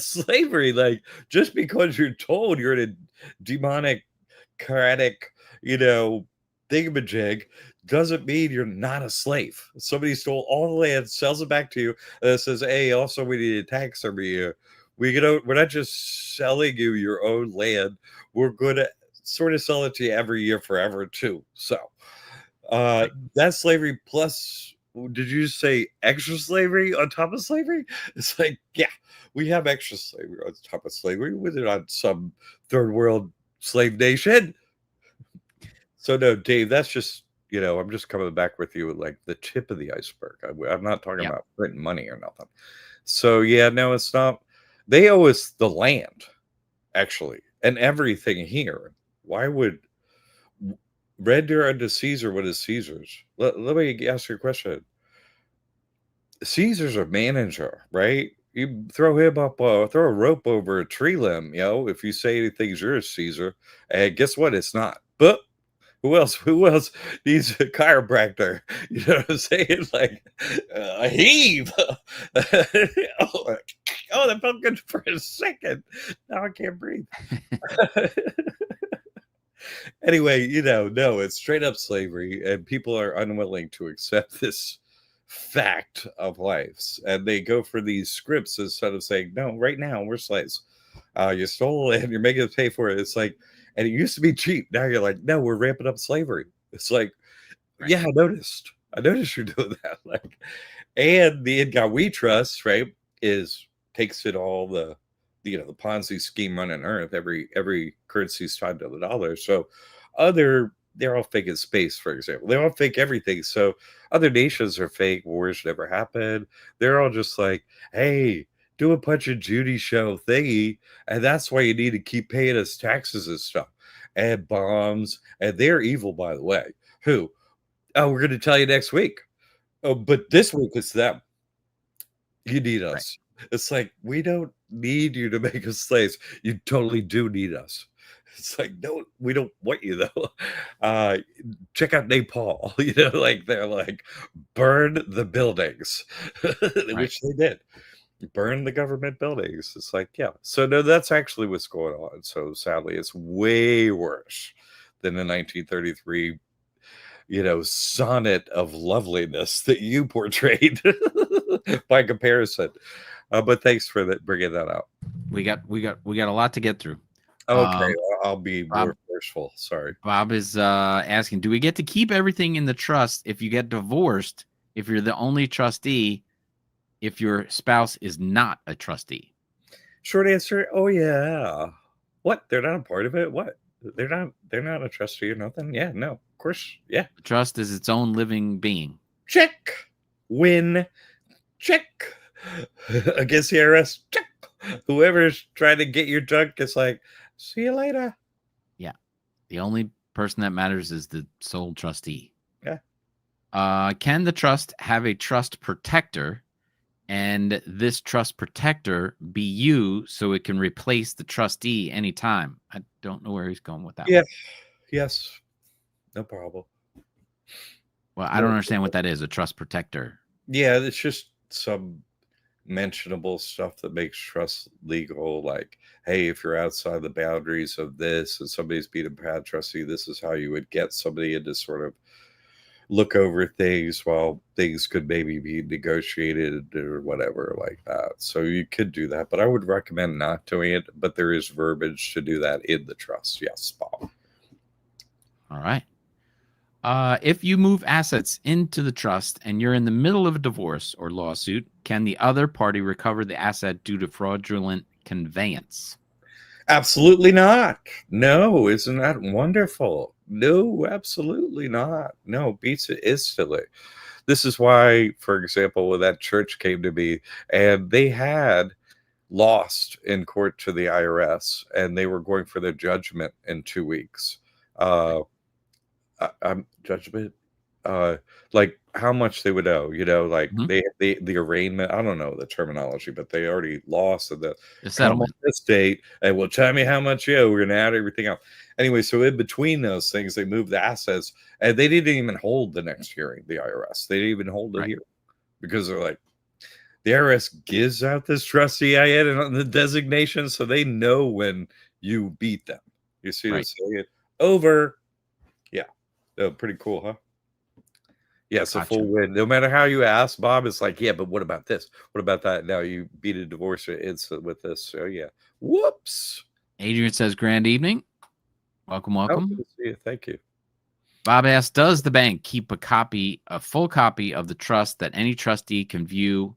slavery. Like, just because you're told you're in a demonic, chaotic, thingamajig doesn't mean you're not a slave. Somebody stole all the land, sells it back to you, and it says, hey, also we need a tax every year. We're not just selling you your own land. We're going to sort of sell it to you every year forever too. So that's slavery plus, did you say extra slavery on top of slavery? It's like, yeah, we have extra slavery on top of slavery. We're not some third world slave nation. So no, Dave, that's just, I'm just coming back with you with like the tip of the iceberg. I'm not talking about printing money or nothing. So yeah, no, it's not. They owe us the land, actually, and everything here. Why would render unto Caesar what is Caesar's? Let me ask you a question. Caesar's a manager, right? You throw him up, throw a rope over a tree limb, if you say anything's yours, Caesar. And guess what? It's not. But who else needs a chiropractor? You know what I'm saying? Like, a heave. Oh, that felt good for a second. Now I can't breathe. Anyway, no, it's straight up slavery, and people are unwilling to accept this fact of life, and they go for these scripts instead of saying, no, right now we're slaves. You stole it and you're making us pay for it. It's like, and it used to be cheap. Now you're like, no, we're ramping up slavery. It's like, yeah, I noticed you're doing that. Like, and the end guy we trust, right, takes it all the Ponzi scheme running earth. Every currency is tied to the dollar. So they're all fake in space, for example. They all fake everything. So other nations are fake. Wars never happened. They're all just like, hey, do a Punch and Judy show thingy, and that's why you need to keep paying us taxes and stuff and bombs. And they're evil, by the way. Who? Oh, we're going to tell you next week. Oh, but this week it's them. You need us. Right. It's like, we don't need you to make us slaves. You totally do need us. It's like, no, we don't want you though. Check out Nepal. Like they're like, burn the buildings, which they did. Burn the government buildings. It's like, yeah. So no, that's actually what's going on. So sadly, it's way worse than the 1933, sonnet of loveliness that you portrayed by comparison. But thanks for bringing that up. We got a lot to get through. Okay, I'll be more Bob, forceful. Sorry. Bob is asking, do we get to keep everything in the trust if you get divorced, if you're the only trustee, if your spouse is not a trustee? Short answer, oh yeah. What? They're not a part of it? What? They're not a trustee or nothing? Yeah, no. Of course. Yeah. The trust is its own living being. Check. Win. Check. Against the IRS. Check. Whoever's trying to get your junk is like, see you later. Yeah. The only person that matters is the sole trustee. Yeah. Can the trust have a trust protector, and this trust protector be you so it can replace the trustee anytime? I don't know where he's going with that. Yeah. Yes. No problem. Well, I don't understand what that is, a trust protector. Yeah, it's just some mentionable stuff that makes trust legal. Like, hey, if you're outside the boundaries of this and somebody's being a bad trustee, this is how you would get somebody in to sort of look over things while things could maybe be negotiated or whatever like that. So you could do that, but I would recommend not doing it. But there is verbiage to do that in the trust. Yes, Bob. All right. If you move assets into the trust and you're in the middle of a divorce or lawsuit, can the other party recover the asset due to fraudulent conveyance? Absolutely not. No, isn't that wonderful? No, absolutely not. No, beats it instantly. This is why, for example, when that church came to me and they had lost in court to the IRS and they were going for their judgment in 2 weeks. Judgment, like how much they would owe, like the arraignment. I don't know the terminology, but they already lost at the settlement. This date, and well, tell me how much you owe. We're gonna add everything up. Anyway, so in between those things, they moved the assets, and they didn't even hold the next hearing. The IRS, they didn't even hold the hearing because they're like, the IRS gives out this trustee EIN and the designation, so they know when you beat them. You see this over. Oh, pretty cool, huh? Yeah, it's a full win. No matter how you ask, Bob, it's like, yeah, but what about this? What about that? Now you beat a divorce instant with this. So yeah. Whoops. Adrian says, grand evening. Welcome. Oh, good to see you. Thank you. Bob asks, does the bank keep a full copy of the trust that any trustee can view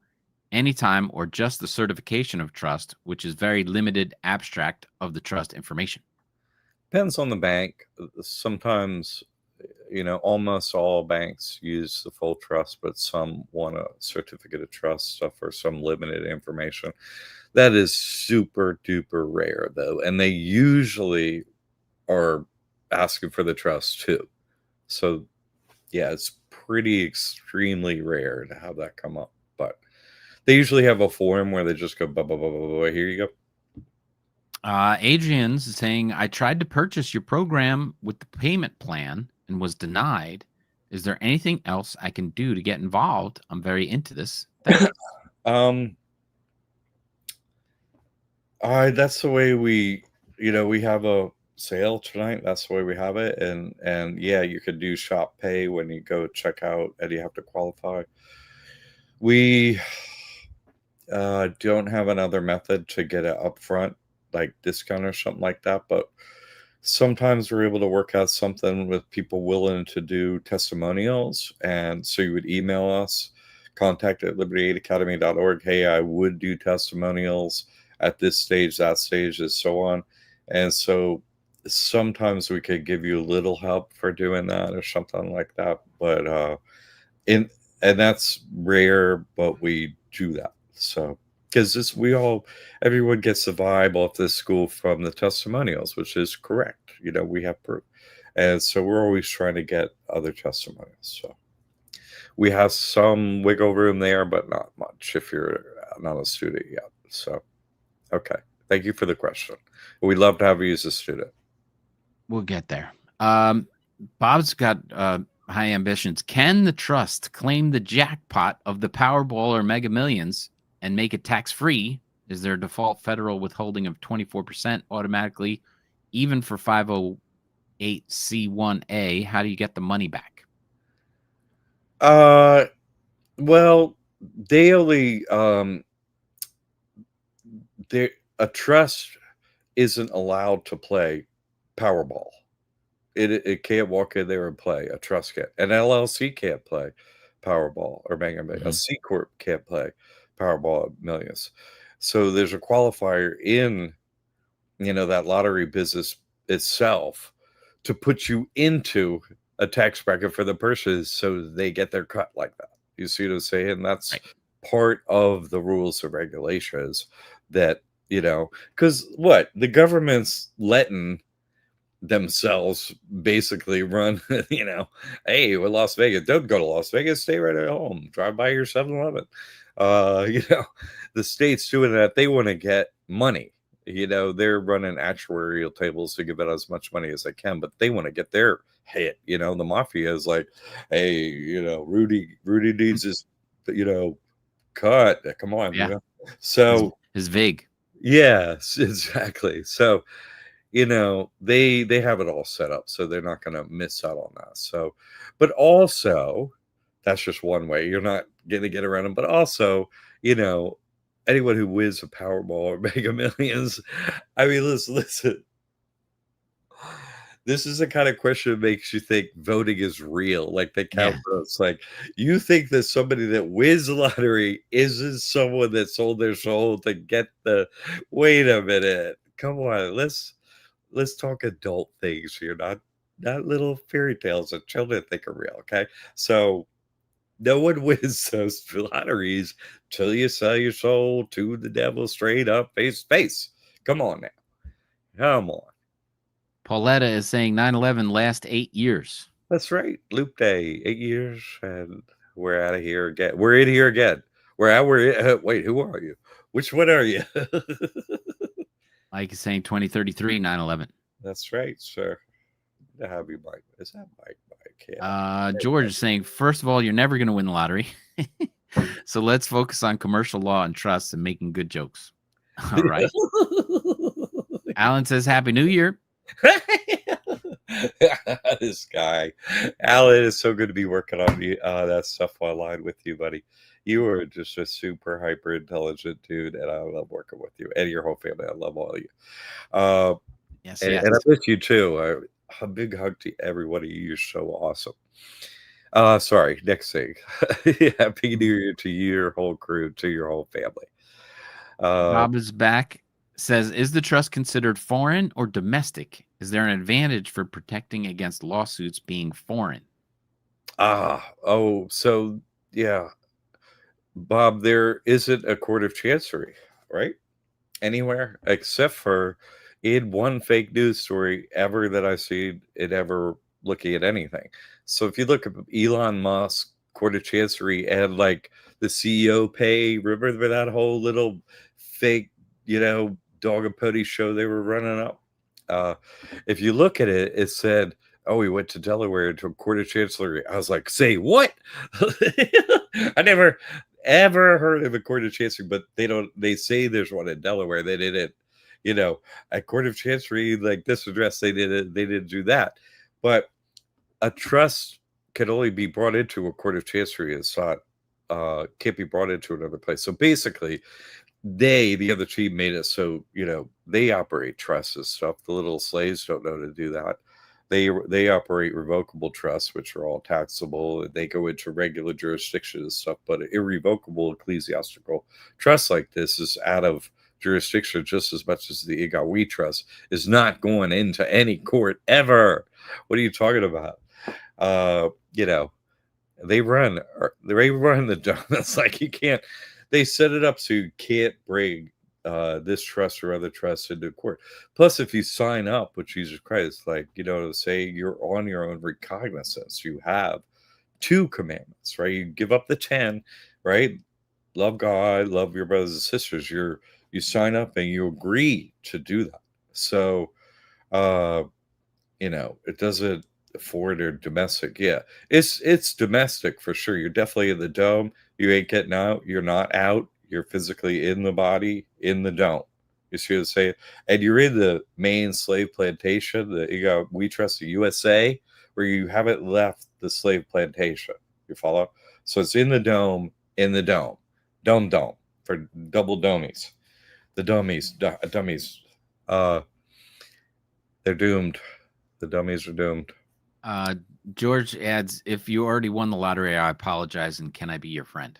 anytime, or just the certification of trust, which is very limited abstract of the trust information? Depends on the bank. Sometimes, almost all banks use the full trust, but some want a certificate of trust stuff or some limited information. That is super duper rare, though. And they usually are asking for the trust too. So, yeah, it's pretty extremely rare to have that come up. But they usually have a form where they just go, blah, blah, blah, blah, blah. Here you go. Adrian's saying, I tried to purchase your program with the payment plan and was denied. Is there anything else I can do to get involved? I'm very into this. That's the way we have a sale tonight. That's the way we have it. And yeah, you could do shop pay when you go check out and you have to qualify. We don't have another method to get it upfront, like discount or something like that, but sometimes we're able to work out something with people willing to do testimonials. And so you would email us, contact@libertyaidacademy.org. Hey, I would do testimonials at this stage, that stage, and so on. And so sometimes we could give you a little help for doing that or something like that. But and that's rare, but we do that. So because everyone gets the vibe off this school from the testimonials, which is correct. We have proof. And so we're always trying to get other testimonials. So we have some wiggle room there, but not much if you're not a student yet. So, okay. Thank you for the question. We'd love to have you as a student. We'll get there. Bob's got high ambitions. Can the trust claim the jackpot of the Powerball or Mega Millions and make it tax-free? Is there a default federal withholding of 24% automatically, even for 508c1a? How do you get the money back? Well, they only a trust isn't allowed to play Powerball. It can't walk in there and play. A trust can't. An LLC can't play Powerball or Mega Millions. A C Corp can't play Powerball Millions. So there's a qualifier in, that lottery business itself to put you into a tax bracket for the purchase so they get their cut like that. You see what I'm saying? That's Right. part of the rules and regulations that, because what? The government's letting themselves basically run, hey, we're Las Vegas. Don't go to Las Vegas. Stay right at home. Drive by your 7-Eleven. The state's doing that. They want to get money. They're running actuarial tables to give it as much money as they can, but they want to get their hit. The mafia is like, hey, Rudy needs his, cut. Come on. Yeah. So is vague. Yes, exactly. So, they have it all set up, so they're not going to miss out on that. So, but also, that's just one way. You're not going to get around them. But also, anyone who wins a Powerball or Mega Millions, I mean, listen. This is the kind of question that makes you think voting is real. Like they count votes. Like you think that somebody that wins the lottery isn't someone that sold their soul to get the. Wait a minute. Come on. Let's talk adult things here, not little fairy tales that children think are real. Okay, so no one wins those lotteries till you sell your soul to the devil straight up face to face. Come on now, come on. Pauletta is saying 9/11 last 8 years. That's right, Loop Day, 8 years, and we're out of here again. We're in here again. Wait, who are you? Which one are you? Mike is saying 2033 9/11. That's right, sir. Have you, Mike? Is that Mike? Yeah. George is saying, first of all, you're never going to win the lottery. So let's focus on commercial law and trusts and making good jokes. All right. Alan says, Happy New Year. This guy, Alan, is so good to be working on that stuff online with you, buddy. You are just a super hyper intelligent dude, and I love working with you and your whole family. I love all of you. Yes. And I miss you too. A big hug to every one of you. You're so awesome. Sorry, next thing. Happy New Year to you, your whole crew, to your whole family. Bob is back. Says, is the trust considered foreign or domestic? Is there an advantage for protecting against lawsuits being foreign? So yeah, Bob, there isn't a court of chancery, right? Anywhere except for in one fake news story ever that I see it ever looking at anything. So if you look at Elon Musk court of chancery and like the CEO pay, remember that whole little fake, dog and pony show they were running up? If you look at it, it said, oh, he went to Delaware to a court of chancery. I was like, say what? I never ever heard of a court of chancery, but they say there's one in Delaware. They didn't, at court of chancery, like this address, they didn't do that. But a trust can only be brought into a court of chancery. It's not, can't be brought into another place. So basically, the other team made it so, they operate trusts and stuff. The little slaves don't know to do that. They operate revocable trusts, which are all taxable, and they go into regular jurisdiction and stuff. But an irrevocable ecclesiastical trust like this is out of jurisdiction just as much as the Igawi trust is not going into any court ever. What are you talking about? They run the job. It's like you can't. They set it up so you can't bring this trust or other trusts into court. Plus, if you sign up with Jesus Christ, like, say you're on your own recognizance, you have 2 commandments, right? You give up the 10, right? Love God, love your brothers and sisters. You sign up and you agree to do that. So, it doesn't foreign or domestic. Yeah, it's domestic for sure. You're definitely in the dome. You ain't getting out. You're not out. You're physically in the body, in the dome. You see what I'm saying? And you're in the main slave plantation, we trust the USA, where you haven't left the slave plantation. You follow? So it's in the dome, dome for double domies. The dummies. Uh, they're doomed. The dummies are doomed. George adds, if you already won the lottery, I apologize, and can I be your friend?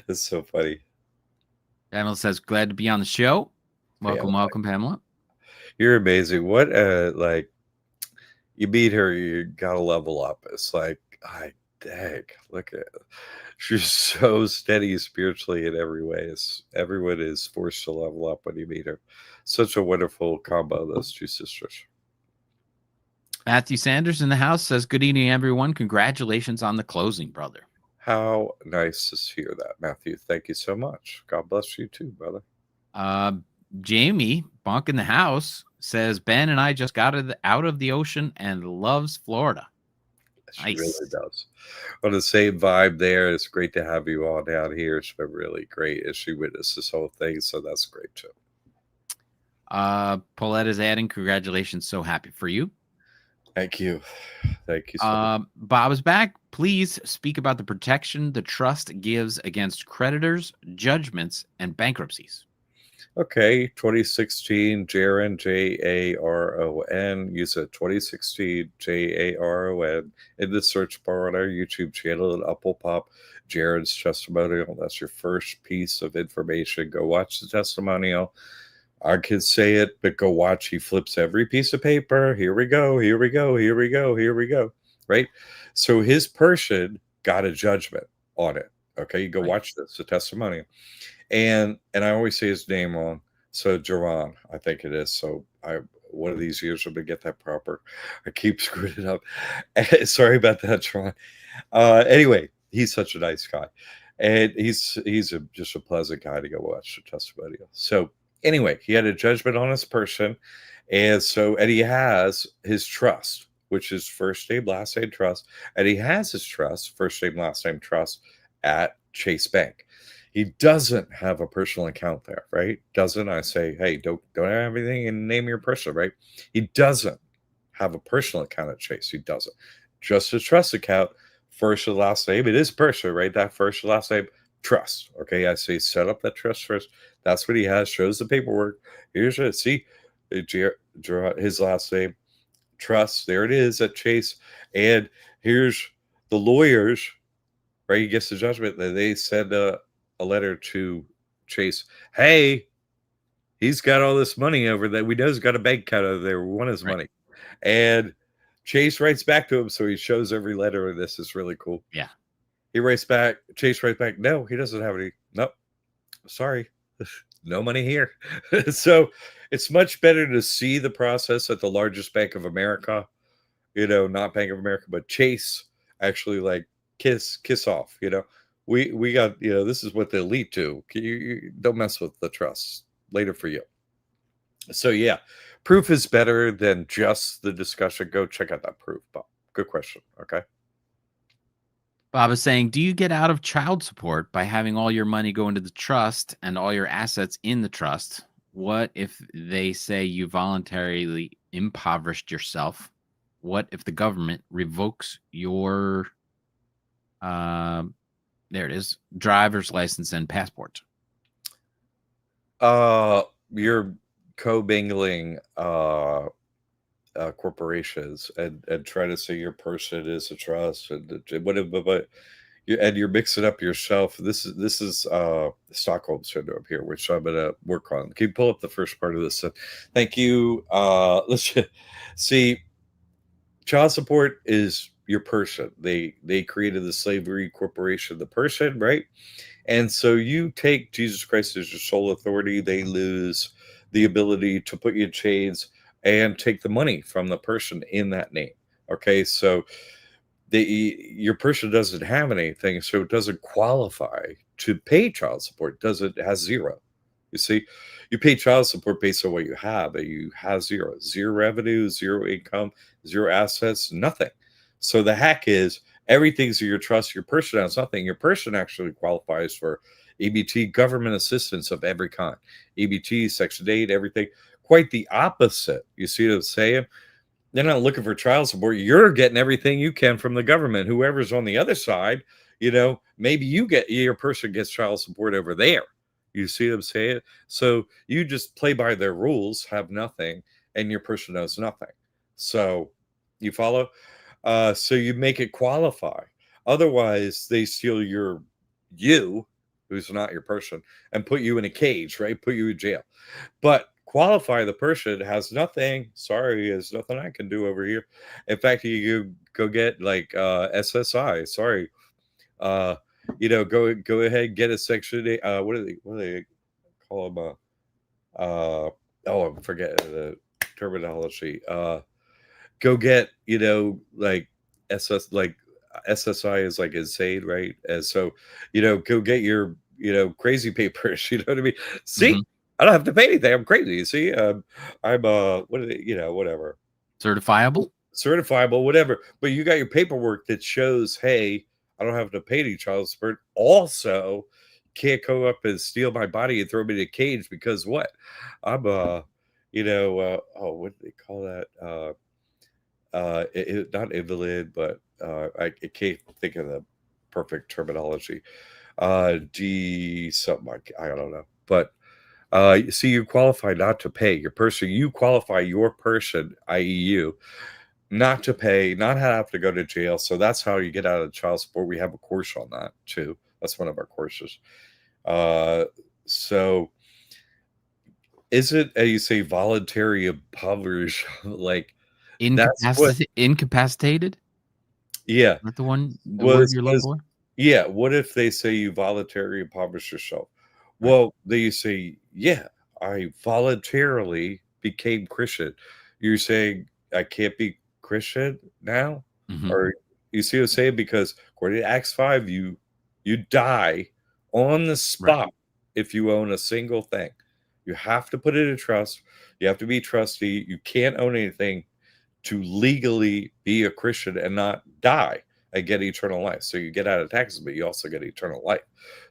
It's so funny. Pamela says, glad to be on the show. Welcome, welcome, Pamela. You're amazing. What like you beat her, you gotta level up. It's like, dang, look at she's so steady spiritually in every way. Everyone is forced to level up when you meet her. Such a wonderful combo, those two sisters. Matthew Sanders in the house says, good evening, everyone. Congratulations on the closing, brother. How nice to hear that, Matthew. Thank you so much. God bless you too, brother. Jamie Bonk in the house says, Ben and I just got out of the ocean and loves Florida. She nice. Really does. On the same vibe there. It's great to have you all down here. It's been really great as she witnessed this whole thing. So that's great too. Paulette is adding, congratulations. So happy for you. Thank you. Thank you so much. Bob is back. Please speak about the protection the trust gives against creditors, judgments, and bankruptcies. Okay, 2016 Jaron, Jaron. Use it 2016 Jaron in the search bar on our YouTube channel, and up will pop Jaron's testimonial. That's your first piece of information. Go watch the testimonial. I could say it, but go watch. He flips every piece of paper. Here we go. Here we go. Here we go. Here we go. Right. So his person got a judgment on it. Okay. You go watch this, the testimonial. And I always say his name wrong. So Jaron, I think it is. So one of these years I'm going to get that proper. I keep screwing it up. Sorry about that, Jaron. Anyway, he's such a nice guy. And he's just a pleasant guy to go watch the testimonial. So anyway, he had a judgment on his person. And he has his trust, which is first name, last name trust. And he has his trust, first name, last name trust at Chase Bank. He doesn't have a personal account there, right? Doesn't. I say, hey, don't have everything and name your person, right? He doesn't have a personal account at Chase. He doesn't. Just a trust account, first and last name. It is personal, right? That first and last name, trust. Okay, I say set up that trust first. That's what he has. Shows the paperwork. Here's it. See, his last name, trust. There it is at Chase. And here's the lawyers, right? He gets the judgment that they send a letter to Chase. Hey, he's got all this money over there. We know he's got a bank account over there. We want his money. And Chase writes back to him. So he shows every letter of this. Is really cool. Yeah. He writes back. Chase writes back. No, he doesn't have any. Nope. Sorry. No money here. So it's much better to see the process at the largest Bank of America, not Bank of America, but Chase actually like kiss off, we got, this is what the elite do. You don't mess with the trust. Later for you. So yeah, proof is better than just the discussion. Go check out that proof, Bob. Good question. Okay. Bob is saying, do you get out of child support by having all your money go into the trust and all your assets in the trust? What if they say you voluntarily impoverished yourself? What if the government revokes your, there it is, driver's license and passport? You're co-mingling corporations and try to say your person is a trust and whatever, but you're mixing up yourself. This is Stockholm syndrome here, which I'm gonna work on. Can you pull up the first part of this? Thank you. Let's see. Child support is your person. They created the slavery corporation, the person, right? And so you take Jesus Christ as your sole authority, they lose the ability to put you in chains and take the money from the person in that name. Okay, so your person doesn't have anything, so it doesn't qualify to pay child support. It has zero. You see, you pay child support based on what you have, and you have zero revenue, zero income, zero assets, nothing. So the hack is everything's in your trust. Your person has nothing. Your person actually qualifies for EBT, government assistance of every kind, EBT, Section 8, everything. Quite the opposite. You see what I'm saying? They're not looking for child support. You're getting everything you can from the government. Whoever's on the other side, maybe your person gets child support over there. You see what I'm saying? So you just play by their rules, have nothing, and your person knows nothing. So you follow? So you make it qualify. Otherwise, they steal you, who's not your person, and put you in a cage, right? Put you in jail. But qualify the person has nothing. Sorry, there's nothing I can do over here. In fact, you go get like SSI. Sorry, uh, go ahead and get a section. What do they call them? Oh, I forget the terminology. Go get like like SSI is like insane, right? And so go get your crazy papers. You know what I mean? See, Mhm. I don't have to pay anything. I'm crazy. You see, I'm what are they? Whatever, Certifiable. certifiable, whatever. But you got your paperwork that shows, hey, I don't have to pay any child support. Also, can't go up and steal my body and throw me in a cage because what? I'm oh, what do they call that? Not invalid, but I can't think of the perfect terminology. D something like I don't know, but see, you qualify not to pay your person. You qualify your person, i.e., you, not to pay, not have to go to jail. So that's how you get out of child support. We have a course on that too. That's one of our courses. Uh, so is it, you say, voluntary impoverished? Like that's what? Incapacitated. Yeah. Is that the word Was you're looking was for? Yeah, what if they say you voluntarily impoverish yourself? Right. Well, they say, "Yeah, I voluntarily became Christian." You're saying I can't be Christian now? Mhm. Or you see what I'm saying? Because according to Acts 5, you die on the Right. spot if you own a single thing. You have to put it in trust. You have to be trustee. You can't own anything to legally be a Christian and not die and get eternal life. So you get out of taxes, but you also get eternal life.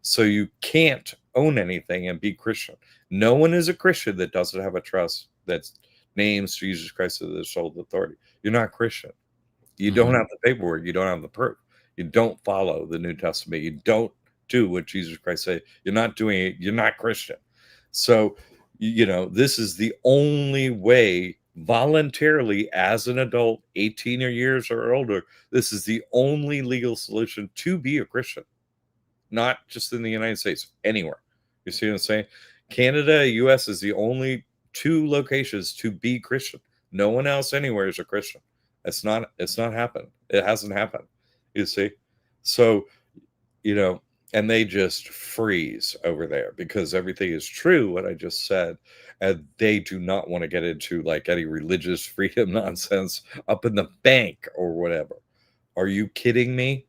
So you can't own anything and be Christian. No one is a Christian that doesn't have a trust that names Jesus Christ as their sole authority. You're not Christian. You don't Mhm. have the paperwork. You don't have the proof. You don't follow the New Testament. You don't do what Jesus Christ said. You're not doing it. You're not Christian. So, this is the only way voluntarily as an adult, 18 or years or older, this is the only legal solution to be a Christian, not just in the United States, anywhere. You see what I'm saying? Canada, US is the only two locations to be Christian. No one else anywhere is a Christian. It's not happened. It hasn't happened. You see? So, you know, and they just freeze over there because everything is true what I just said, and they do not want to get into like any religious freedom nonsense up in the bank or whatever. Are you kidding me?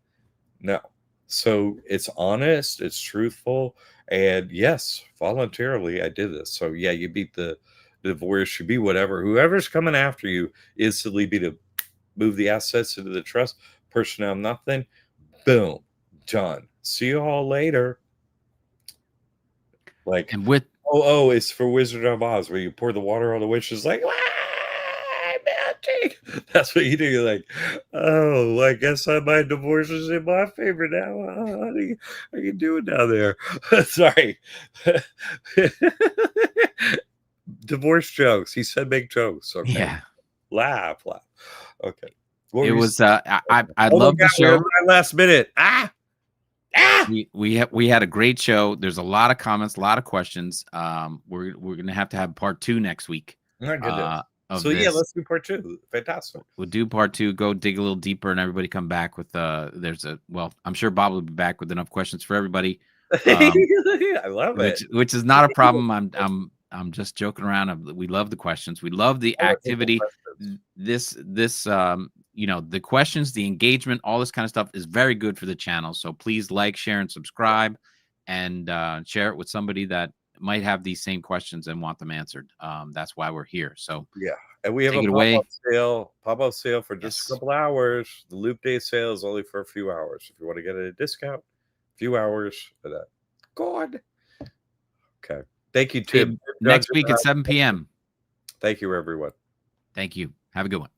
No. So it's honest, it's truthful, and yes, voluntarily I did this. So yeah, you beat the divorce, you beat whatever. Whoever's coming after you instantly be to move the assets into the trust, personnel, nothing. Boom, done. See you all later. Like, And with it's for Wizard of Oz where you pour the water on the witch. Is like, "Ah, melting." That's what you do. You're like, oh, I guess my divorce is in my favor now. How you doing down there? Sorry. Divorce jokes. He said make jokes. Okay. yeah, Laugh. Okay. What it were you was. saying? I Oh my love the God, we're at show. my last minute. We had a great show. There's a lot of comments, a lot of questions. We're gonna have to have part 2 next week. My goodness. Of So yeah, this. let's do part 2. Fantastic. We'll do part 2. Go dig a little deeper, and everybody come back with I'm sure Bob will be back with enough questions for everybody. I love it. Which is not a problem. I'm just joking around. We love the questions. We love the I love simple activity. questions. This the questions, the engagement, all this kind of stuff is very good for the channel. So please like, share, and subscribe, and share it with somebody that might have these same questions and want them answered. That's why we're here. So Yeah, and we have take a it away. pop-up sale for just a Yes. couple hours. The Loop Day sale is only for a few hours. If you want to get a discount, a few hours for that. God. Okay. Thank you, Tim. Next week at 7 p.m. Thank you, everyone. Thank you. Have a good one.